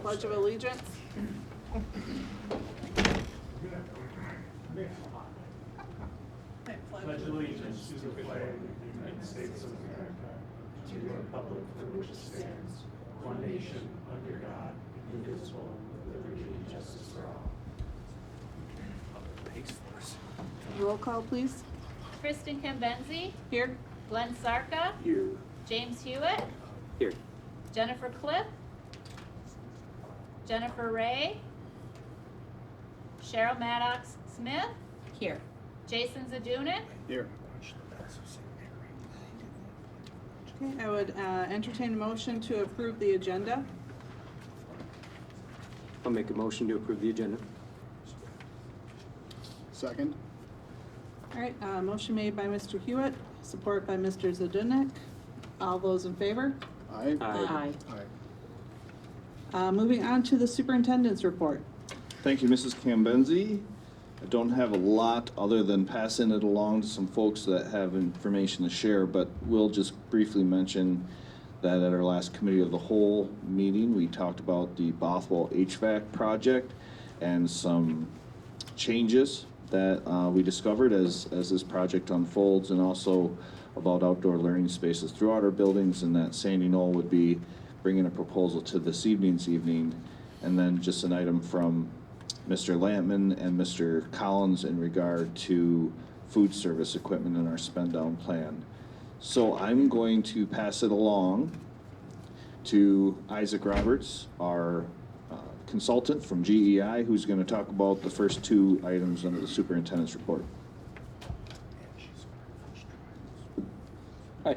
Pledge of Allegiance. Pledge allegiance to the flag of the United States of America, to the republic for which it stands, one nation, under God, indivisible, with liberty and justice for all. Roll call, please. Kristen Cambenzi, Here. Glenn Sarka, Here. James Hewitt, Here. Jennifer Cliff, Jennifer Ray, Cheryl Maddox Smith, Here. Jason Zadunik, Here. Okay, I would entertain a motion to approve the agenda. I'll make a motion to approve the agenda. Second? All right, motion made by Mr. Hewitt, support by Mr. Zadunik. All those in favor? Aye. Aye. Aye. Moving on to the superintendent's report. Thank you, Mrs. Cambenzi. I don't have a lot other than passing it along to some folks that have information to share, but we'll just briefly mention that at our last committee of the whole meeting, we talked about the Bothwell HVAC project and some changes that we discovered as this project unfolds, and also about outdoor learning spaces throughout our buildings, and that Sandy Knoll would be bringing a proposal to this evening's evening. And then just an item from Mr. Lampman and Mr. Collins in regard to food service equipment in our spend down plan. So I'm going to pass it along to Isaac Roberts, our consultant from GEI, who's going to talk about the first two items under the superintendent's report. Hi.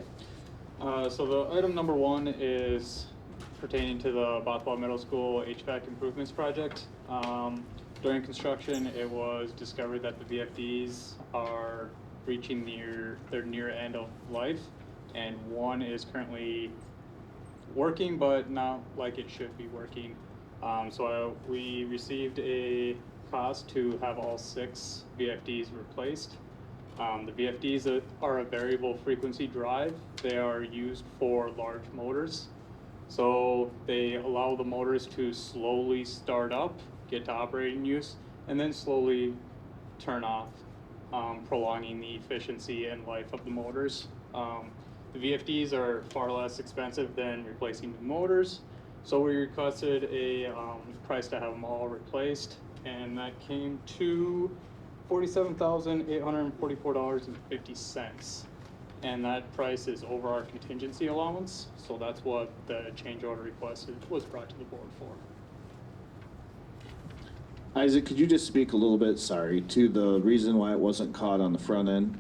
So the item number one is pertaining to the Bothwell Middle School HVAC improvements project. During construction, it was discovered that the VFDs are reaching their near end of life, and one is currently working, but not like it should be working. We received a cost to have all 6 VFDs replaced. The VFDs are a variable frequency drive. They are used for large motors. So they allow the motors to slowly start up, get to operating use, and then slowly turn off, prolonging the efficiency and life of the motors. The VFDs are far less expensive than replacing new motors. So we requested a price to have them all replaced, and that came to $47,844.50. And that price is over our contingency allowance, so that's what the change order request was brought to the board for. Isaac, could you just speak a little bit, sorry, to the reason why it wasn't caught on the front end?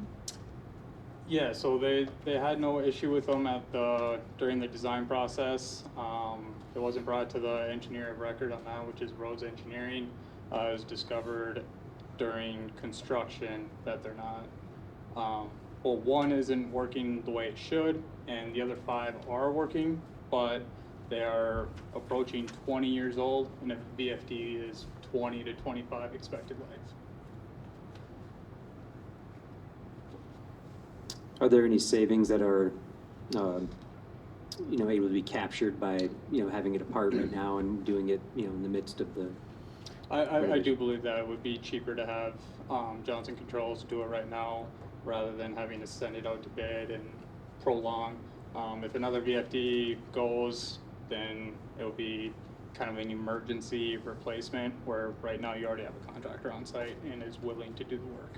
Yeah, so they had no issue with them during the design process. It wasn't brought to the engineer of record on that, which is Rhodes Engineering. It was discovered during construction that they're not. Well, one isn't working the way it should, and the other 5 are working, but they are approaching 20 years old, and a VFD is 20 to 25 expected life. Are there any savings that are, able to be captured by, having it apart right now and doing it, in the midst of the? I do believe that it would be cheaper to have Johnson Controls do it right now rather than having to send it out to bid and prolong. If another VFD goes, then it'll be kind of an emergency replacement, where right now you already have a contractor on site and is willing to do the work.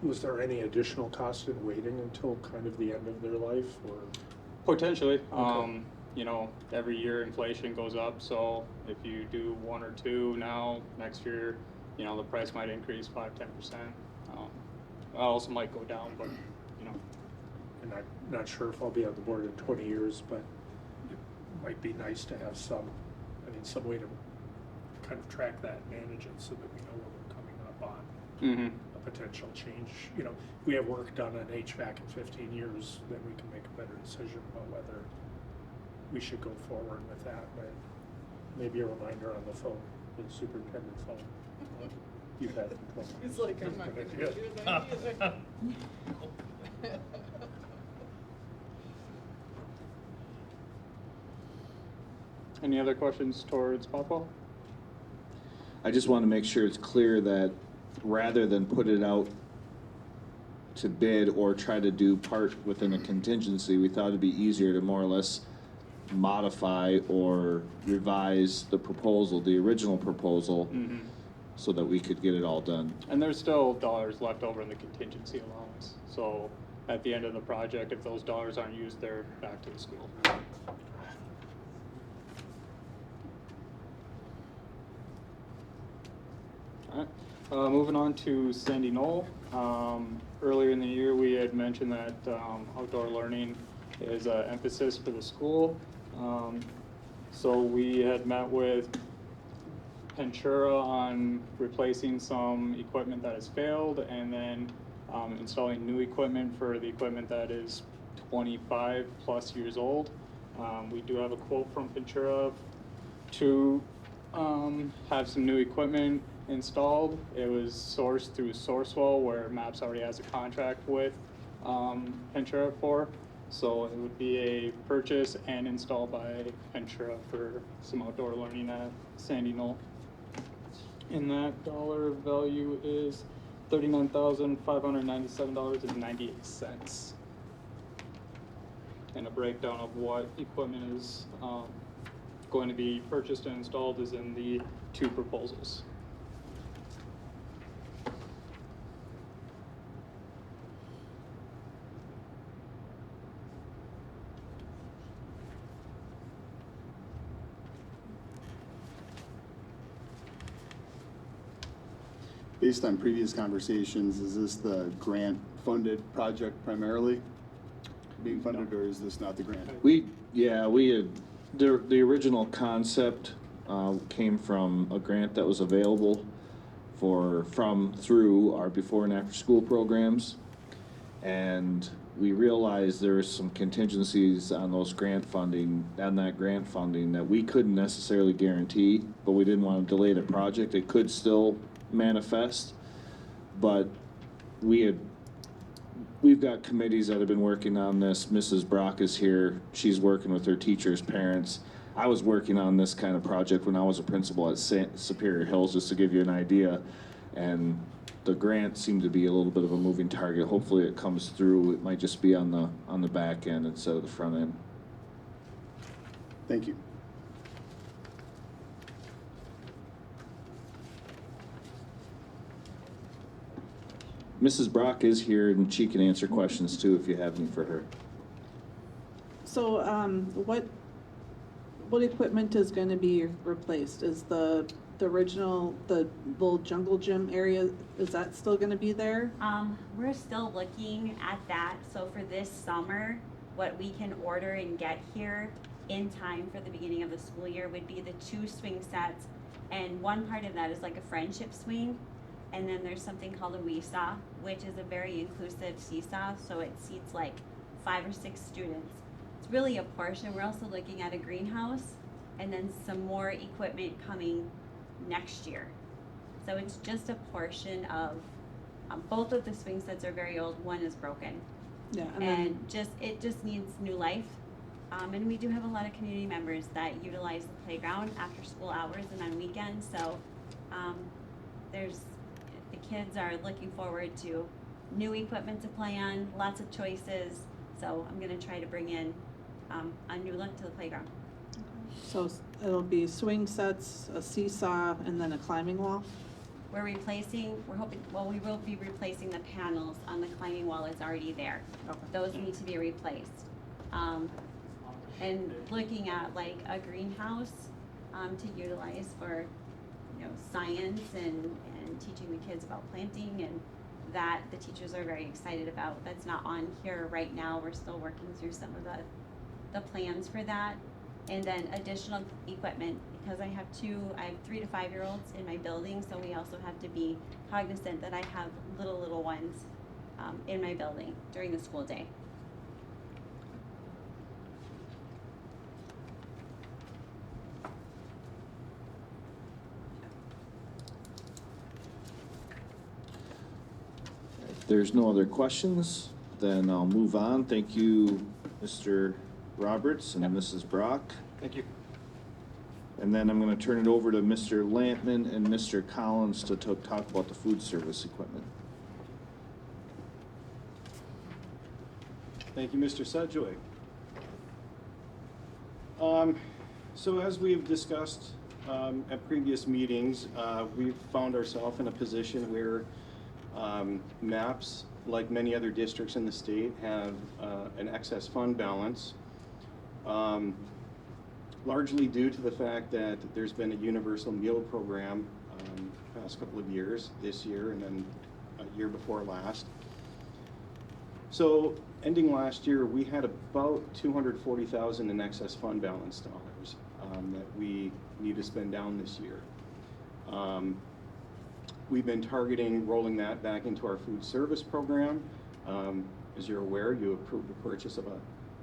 Was there any additional cost in waiting until kind of the end of their life, or? Potentially. Okay. Every year inflation goes up, so if you do 1 or 2 now, next year, the price might increase 5-10%. It also might go down, but, And I'm not sure if I'll be on the board in 20 years, but it might be nice to have some way to kind of track that and manage it so that we know when we're coming up on mm-hmm. a potential change. If we have work done on HVAC in 15 years, then we can make a better decision about whether we should go forward with that. But maybe a reminder on the phone, the superintendent phone. You've had it for 20 years. He's like, I'm not gonna do that either. Any other questions towards Bothwell? I just want to make sure it's clear that rather than put it out to bid or try to do part within a contingency, we thought it'd be easier to more or less modify or revise the proposal, the original proposal, so that we could get it all done. And there's still dollars left over in the contingency allowance. So at the end of the project, if those dollars aren't used, they're back to the school. Alright, moving on to Sandy Knoll. Earlier in the year, we had mentioned that outdoor learning is an emphasis for the school. So we had met with Ventura on replacing some equipment that has failed and then installing new equipment for the equipment that is 25 plus years old. We do have a quote from Ventura to have some new equipment installed. It was sourced through Sourcewell, where MAPS already has a contract with Ventura for. So it would be a purchase and install by Ventura for some outdoor learning at Sandy Knoll. And that dollar value is $39,597.98. And a breakdown of what equipment is going to be purchased and installed is in the two proposals. Based on previous conversations, is this the grant-funded project primarily being funded, or is this not the grant? We had, the original concept came from a grant that was available through our before and after school programs. And we realized there was some contingencies on that grant funding that we couldn't necessarily guarantee, but we didn't want to delay the project. It could still manifest, but we've got committees that have been working on this. Mrs. Brock is here. She's working with her teachers' parents. I was working on this kind of project when I was a principal at Superior Hills, just to give you an idea. And the grant seemed to be a little bit of a moving target. Hopefully it comes through. It might just be on the back end instead of the front end. Thank you. Mrs. Brock is here and she can answer questions too if you have any for her. So, what equipment is gonna be replaced? Is the original, the little jungle gym area, is that still gonna be there? We're still looking at that, so for this summer, what we can order and get here in time for the beginning of the school year would be the 2 swing sets, and one part of that is like a friendship swing, and then there's something called a Weesaw, which is a very inclusive seesaw, so it seats like 5 or 6 students. It's really a portion. We're also looking at a greenhouse, and then some more equipment coming next year. So it's just a portion of, both of the swing sets are very old, one is broken. Yeah, And it just needs new life. And we do have a lot of community members that utilize the playground after school hours and on weekends, so, the kids are looking forward to new equipment to play on, lots of choices, so I'm gonna try to bring in, a new look to the playground. so it'll be swing sets, a seesaw, and then a climbing wall? We will be replacing the panels on the climbing wall that's already there. Okay. Those need to be replaced. And looking at like a greenhouse, to utilize for, science and teaching the kids about planting, and that the teachers are very excited about. That's not on here right now. We're still working through some of the plans for that. And then additional equipment, because I have 3 to 5 year olds in my building, so we also have to be cognizant that I have little ones in my building during the school day. If there's no other questions, then I'll move on. Thank you, Mr. Roberts and Mrs. Brock. Thank you. And then I'm gonna turn it over to Mr. Lampman and Mr. Collins to talk about the food service equipment. Thank you, Mr. Sedgwick. So as we've discussed at previous meetings, we've found ourselves in a position where MAPS, like many other districts in the state, have an excess fund balance, largely due to the fact that there's been a universal meal program past couple of years, this year and then a year before last. So ending last year, we had about $240,000 in excess fund balance dollars that we need to spend down this year. We've been targeting rolling that back into our food service program. As you're aware, you approved the purchase of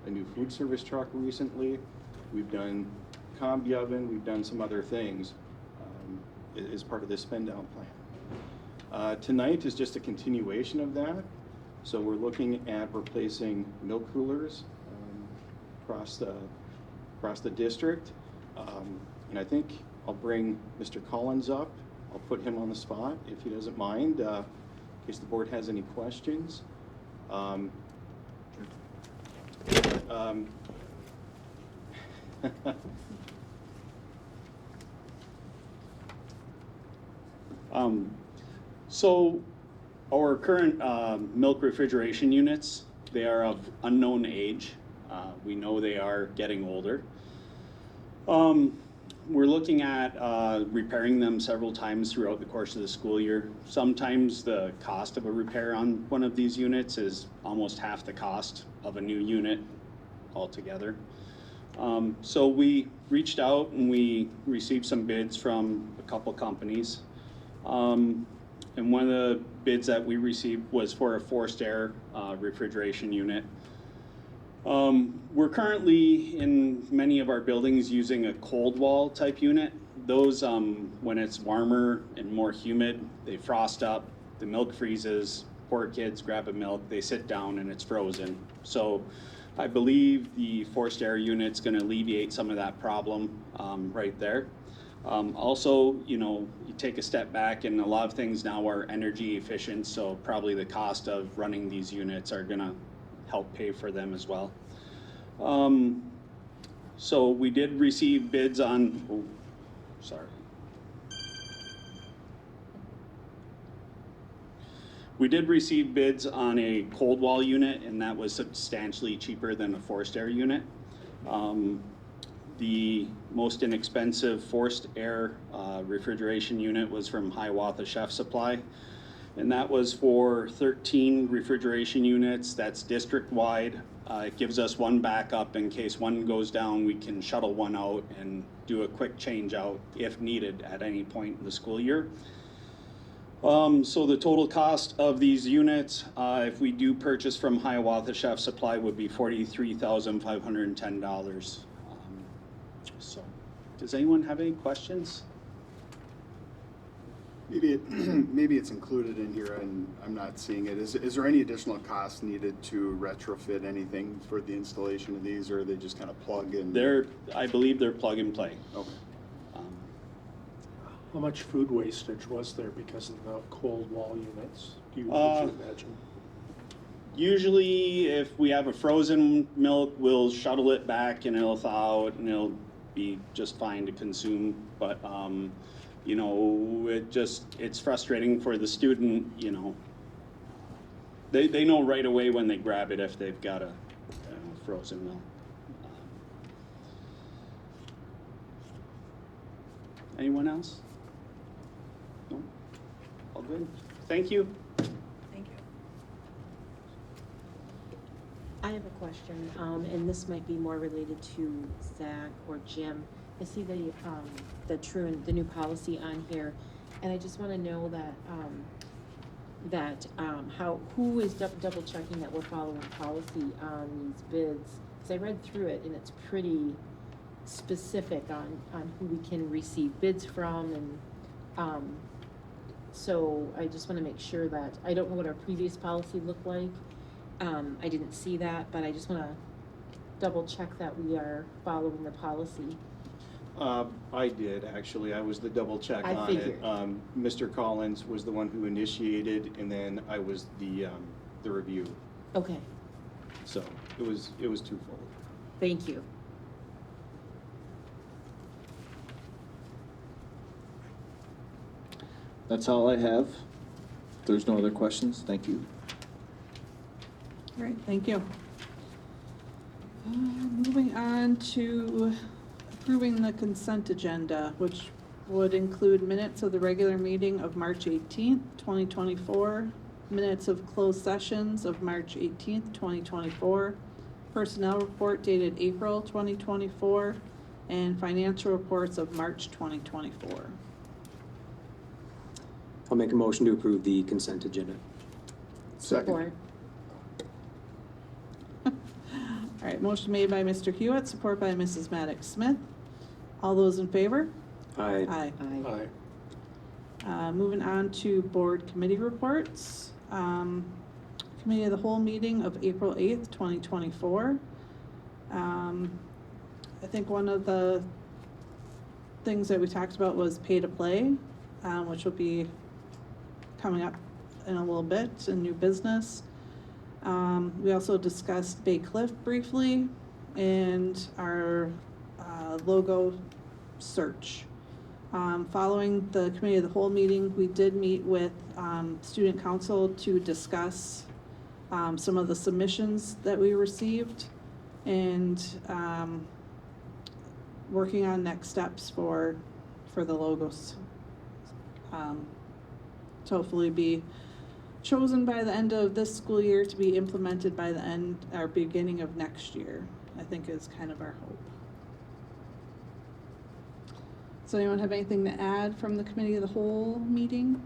a new food service truck recently. We've done combi oven, we've done some other things as part of this spend down plan. Tonight is just a continuation of that. So we're looking at replacing milk coolers across the district. And I think I'll bring Mr. Collins up. I'll put him on the spot if he doesn't mind, in case the board has any questions. So our current milk refrigeration units, they are of unknown age. We know they are getting older. We're looking at repairing them several times throughout the course of the school year. Sometimes the cost of a repair on one of these units is almost half the cost of a new unit altogether. So we reached out and we received some bids from a couple companies. And one of the bids that we received was for a forced air refrigeration unit. We're currently in many of our buildings using a cold wall type unit. Those, when it's warmer and more humid, they frost up, the milk freezes, poor kids grab a milk, they sit down and it's frozen. So I believe the forced air unit's gonna alleviate some of that problem right there. Also, you know, you take a step back and a lot of things now are energy efficient, so probably the cost of running these units are gonna help pay for them as well. So we did receive bids on, We did receive bids on a cold wall unit, and that was substantially cheaper than a forced air unit. The most inexpensive forced air refrigeration unit was from Hiawatha Chef Supply, and that was for 13 refrigeration units. That's district-wide. It gives us one backup in case one goes down. We can shuttle one out and do a quick change out if needed at any point in the school year. So the total cost of these units, if we do purchase from Hiawatha Chef Supply, would be $43,510. So, does anyone have any questions? Maybe it's included in here and I'm not seeing it. Is there any additional cost needed to retrofit anything for the installation of these, or are they just kind of plug in? I believe they're plug and play. Okay. How much food wastage was there because of the cold wall units? Would you imagine? Usually, if we have a frozen milk, we'll shuttle it back and it'll thaw out and it'll be just fine to consume. But you know, it's frustrating for the student. You know, they know right away when they grab it if they've got a frozen milk. Anyone else? No? All good? Thank you. Thank you. I have a question, and this might be more related to Zach or Jim. I see the new policy on here, and I just want to know that who is double checking that we're following policy on these bids? Because I read through it and it's pretty specific on who we can receive bids from, and so I just want to make sure that I don't know what our previous policy looked like. I didn't see that, but I just want to double check that we are following the policy. I did, actually. I was the double check I on it. figured. Mr. Collins was the one who initiated, and then I was the review. Okay, So it was twofold. thank you. That's all I have. If there's no other questions, thank you. All right, thank you. Moving on to approving the consent agenda, which would include minutes of the regular meeting of March 18th, 2024, minutes of closed sessions of March 18th, 2024, personnel report dated April 2024, and financial reports of March 2024. I'll make a motion to approve the consent agenda. Support. All right, motion made by Mr. Hewitt, support by Mrs. Maddox Smith. All those in favor? Aye. Aye. Aye. Aye. Moving on to board committee reports. Committee of the whole meeting of April 8th, 2024. I think one of the things that we talked about was pay to play, which will be coming up in a little bit, in new business. We also discussed Bay Cliff briefly and our logo search. Following the committee of the whole meeting, we did meet with student council to discuss some of the submissions that we received and working on next steps for the logos. To hopefully be chosen by the end of this school year to be implemented by the end or beginning of next year, I think is kind of our hope. Does anyone have anything to add from the committee of the whole meeting?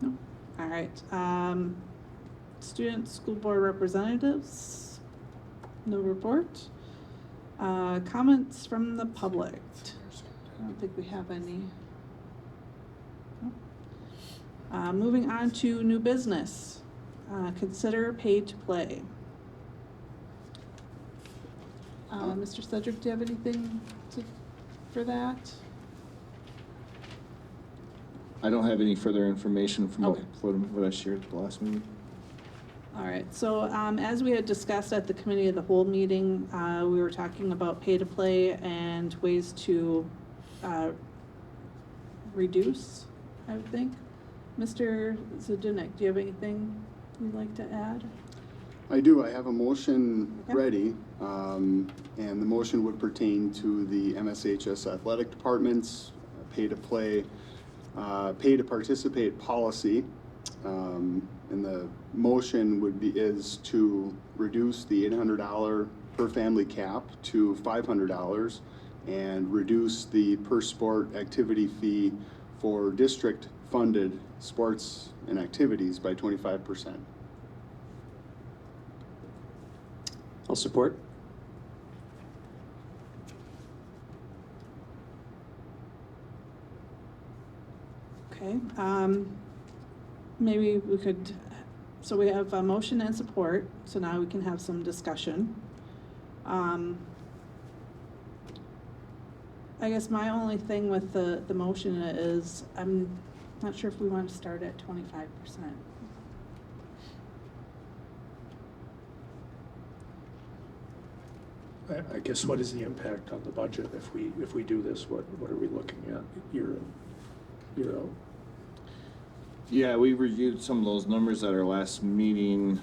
No? All right. Student school board representatives, no report. Comments from the public. I don't think we have any. No. Moving on to new business. Consider pay to play. Mr. Cedric, do you have anything for that? I don't have any further information from Okay. what I shared at the last meeting. All right, so as we had discussed at the committee of the whole meeting, we were talking about pay to play and ways to reduce, I would think. Mr. Zadunik, do you have anything you'd like to add? I do. I have a motion Okay. ready, and the motion would pertain to the MSHS athletic department's pay to play, pay to participate policy. And the motion is to reduce the $800 per family cap to $500 and reduce the per sport activity fee for district funded sports and activities by 25%. I'll support. Okay, maybe we could, so we have a motion and support, so now we can have some discussion. I guess my only thing with the motion is, I'm not sure if we want to start at 25%. I guess what is the impact on the budget if we do this? What are we looking at year out? Yeah, we reviewed some of those numbers at our last meeting.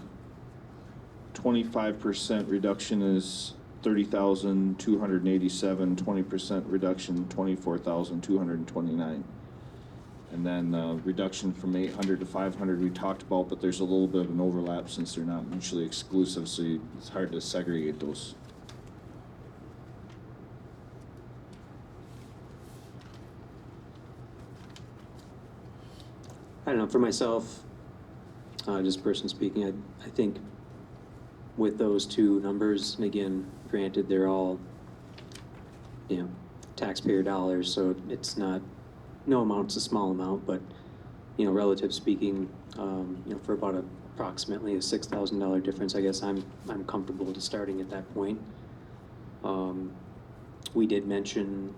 25% reduction is 30,287. 20% reduction, 24,229. And then reduction from 800 to 500 we talked about, but there's a little bit of an overlap since they're not mutually exclusive, so it's hard to segregate those. I don't know, for myself, just person speaking, I think with those two numbers, and again, granted, they're all, taxpayer dollars, so it's not, no amount's a small amount, but, relative speaking, for about approximately a $6,000 difference, I guess I'm comfortable to starting at that point. We did mention,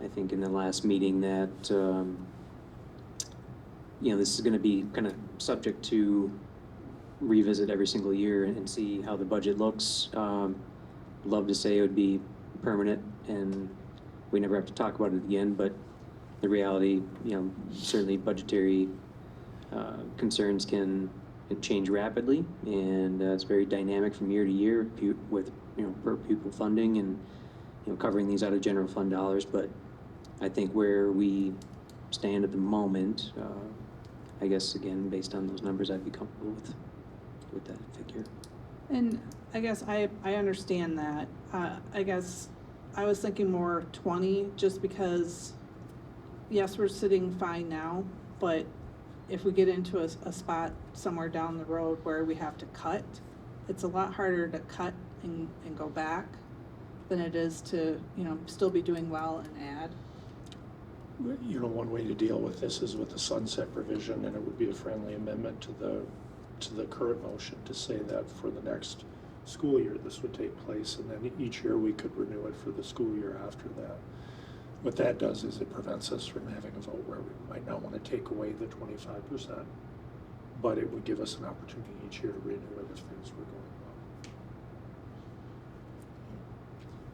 I think in the last meeting, that, this is gonna be kind of subject to revisit every single year and see how the budget looks. Love to say it would be permanent and we never have to talk about it again, but the reality, certainly budgetary concerns can change rapidly, and it's very dynamic from year to year with per pupil funding and covering these out of general fund dollars. But I think where we stand at the moment, I guess again based on those numbers, I'd be comfortable with that figure. And I guess I understand that. I guess I was thinking more 20, just because, yes, we're sitting fine now, but if we get into a spot somewhere down the road where we have to cut, it's a lot harder to cut and go back than it is to, still be doing well and add. One way to deal with this is with the sunset provision, and it would be a friendly amendment to the current motion to say that for the next school year, this would take place, and then each year we could renew it for the school year after that. What that does is it prevents us from having a vote where we might not want to take away the 25%, but it would give us an opportunity each year to renew it if things were going well.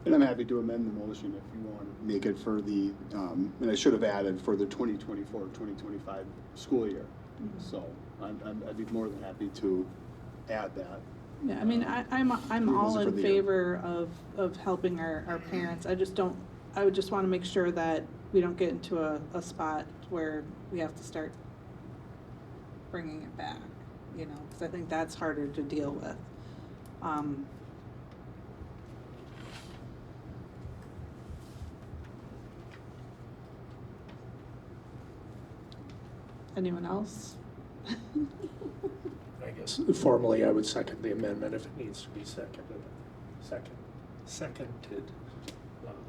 And I'm happy to amend the motion if you want to make it for the, and I should have added for the 2024-2025 school year. So I'd be more than happy to add that. Yeah, I mean, I'm all Revisit for in the favor of helping our parents. I would just want to make sure that we don't get into a spot where we have to start bringing it back, because I think that's harder to deal with. Anyone else? I guess formally, I would second the amendment if it needs to be seconded,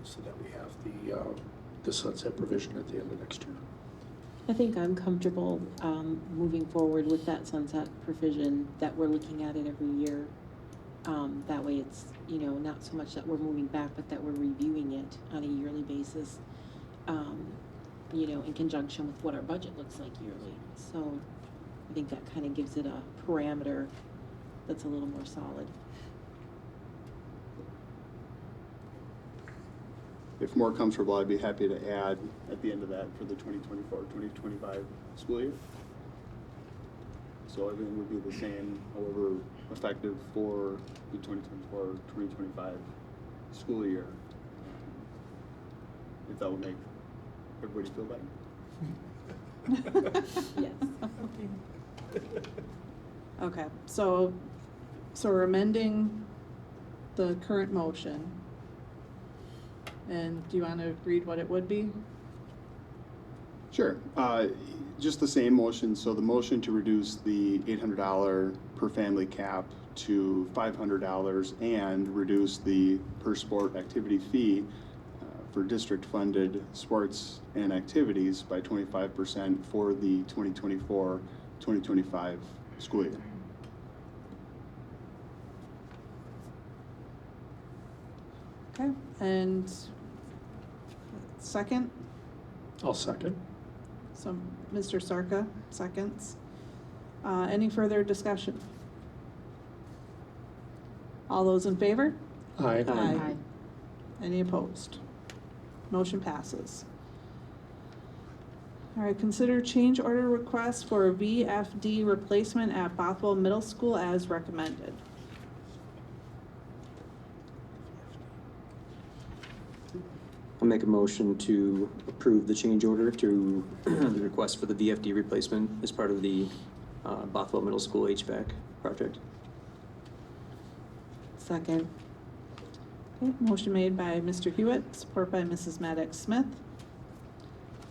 so that we have the sunset provision at the end of next year. I think I'm comfortable moving forward with that sunset provision, that we're looking at it every year. That way it's, not so much that we're moving back, but that we're reviewing it on a yearly basis, in conjunction with what our budget looks like yearly. So I think that kind of gives it a parameter that's a little more solid. If more comfortable, I'd be happy to add at the end of that for the 2024-2025 school year. So everything would be the same, however, effective for the 2024-2025 school year. If that would make everybody feel better. Yes. Okay, so we're amending the current motion. And do you want to read what it would be? Sure. Just the same motion. So the motion to reduce the $800 per family cap to $500 and reduce the per sport activity fee for district-funded sports and activities by 25% for the 2024-2025 school year. Okay, and second? I'll second. So Mr. Sarka, seconds. Any further discussion? All those in favor? Aye. Aye. Any opposed? Motion passes. All right, consider change order request for VFD replacement at Bothwell Middle School as recommended. I'll make a motion to approve the change order to the request for the VFD replacement as part of the Bothwell Middle School HVAC project. Second. Okay, motion made by Mr. Hewitt, support by Mrs. Maddox Smith.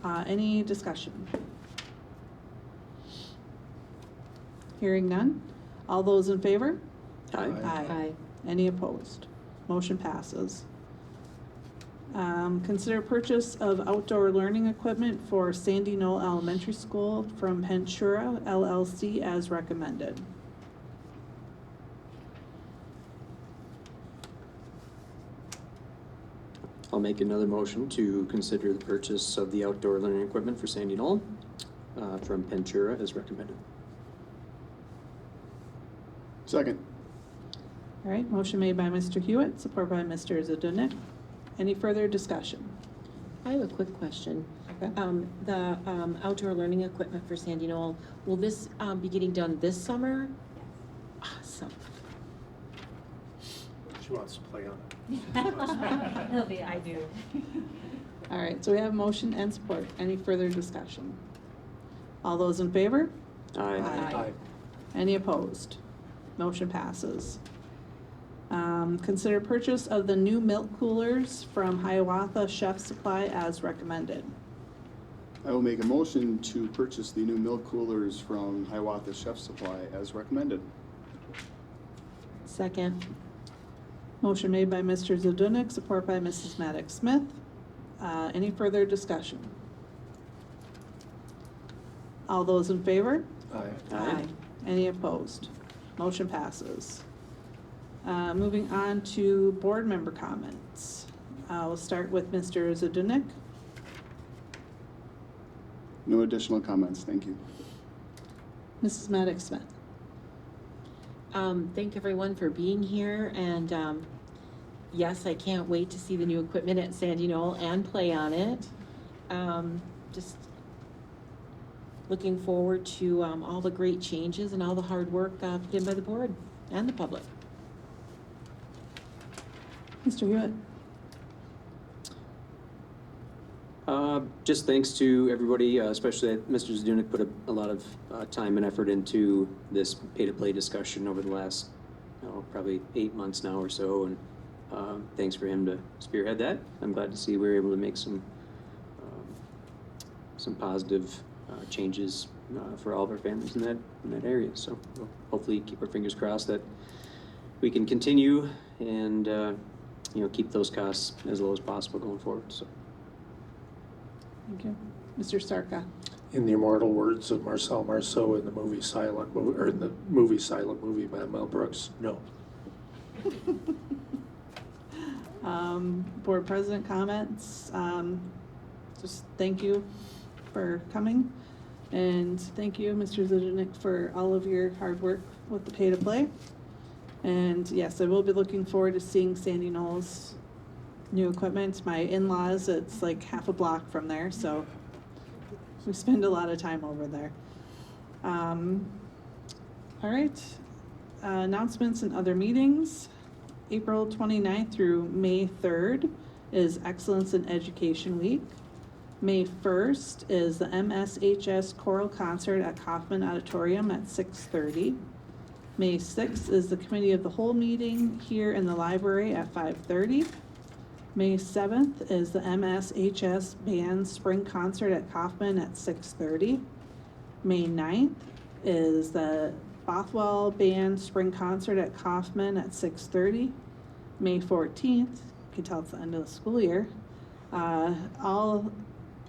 Any discussion? Hearing none. All those in favor? Aye. Aye. Any opposed? Motion passes. Consider purchase of outdoor learning equipment for Sandy Knoll Elementary School from Pentura LLC as recommended. I'll make another motion to consider the purchase of the outdoor learning equipment for Sandy Knoll from Pentura as recommended. Second. All right, motion made by Mr. Hewitt, supported by Mr. Zadunick. Any further discussion? I have a quick question. Okay. The outdoor learning equipment for Sandy Knoll, will this be getting done this summer? Awesome. She wants to play on it. It'll be, I do. All right, so we have motion and support. Any further discussion? All those in favor? Aye. Aye. Any opposed? Motion passes. Consider purchase of the new milk coolers from Hiawatha Chef Supply as recommended. I will make a motion to purchase the new milk coolers from Hiawatha Chef Supply as recommended. Second. Motion made by Mr. Zadunick, support by Mrs. Maddox Smith. Any further discussion? All those in favor? Aye. Any opposed? Motion passes. Moving on to board member comments. We'll start with Mr. Zadunick. No additional comments, thank you. Mrs. Maddox Smith. Thank everyone for being here, and yes, I can't wait to see the new equipment at Sandy Knoll and play on it. Just looking forward to all the great changes and all the hard work put in by the board and the public. Mr. Hewitt. Just thanks to everybody, especially that Mr. Zadunick put a lot of time and effort into this pay-to-play discussion over the last, probably 8 months now or so, and thanks for him to spearhead that. I'm glad to see we were able to make some positive changes for all of our families in that area. So we'll hopefully keep our fingers crossed that we can continue and keep those costs as low as possible going forward. So. Thank you. Mr. Sarka. In the immortal words of Marcel Marceau in the movie Silent Movie by Mel Brooks, no. Board president comments. Just thank you for coming. And thank you, Mr. Zadunick, for all of your hard work with the pay to play. And yes, I will be looking forward to seeing Sandy Knoll's new equipment. My in-laws, it's like half a block from there, so we spend a lot of time over there. All right, announcements and other meetings. April 29th through May 3rd is Excellence in Education Week. May 1st is the MSHS Choral Concert at Kaufman Auditorium at 6:30. May 6th is the Committee of the Whole meeting here in the library at 5:30. May 7th is the MSHS Band Spring Concert at Kaufman at 6:30. May 9th is the Bothwell Band Spring Concert at Kaufman at 6:30. May 14th, you can tell it's the end of the school year, all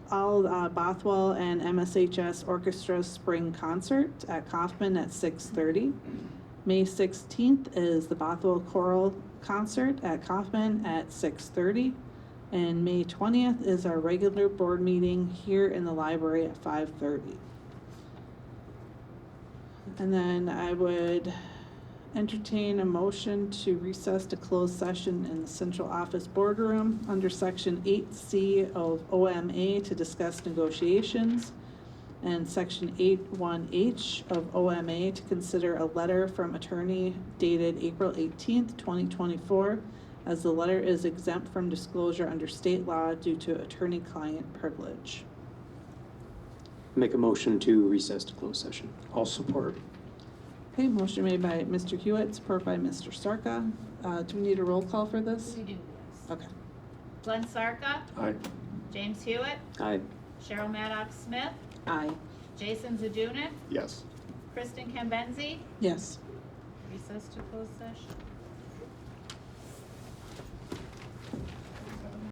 Bothwell and MSHS Orchestra Spring Concert at Kaufman at 6:30. May 16th is the Bothwell Choral Concert at Kaufman at 6:30. And May 20th is our regular board meeting here in the library at 5:30. And then I would entertain a motion to recess to closed session in the central office boardroom under section 8C of OMA to discuss negotiations, and section 81H of OMA to consider a letter from attorney dated April 18th, 2024, as the letter is exempt from disclosure under state law due to attorney-client privilege. Make a motion to recess to closed session. All support. Okay, motion made by Mr. Hewitt, support by Mr. Sarka. Do we need a roll call for this? We do, yes. Okay. Glenn Sarka, Aye. James Hewitt, Aye. Cheryl Maddox Smith, Aye. Jason Zadunick, Yes. Kristen Kambenzi, Yes. recess to closed session.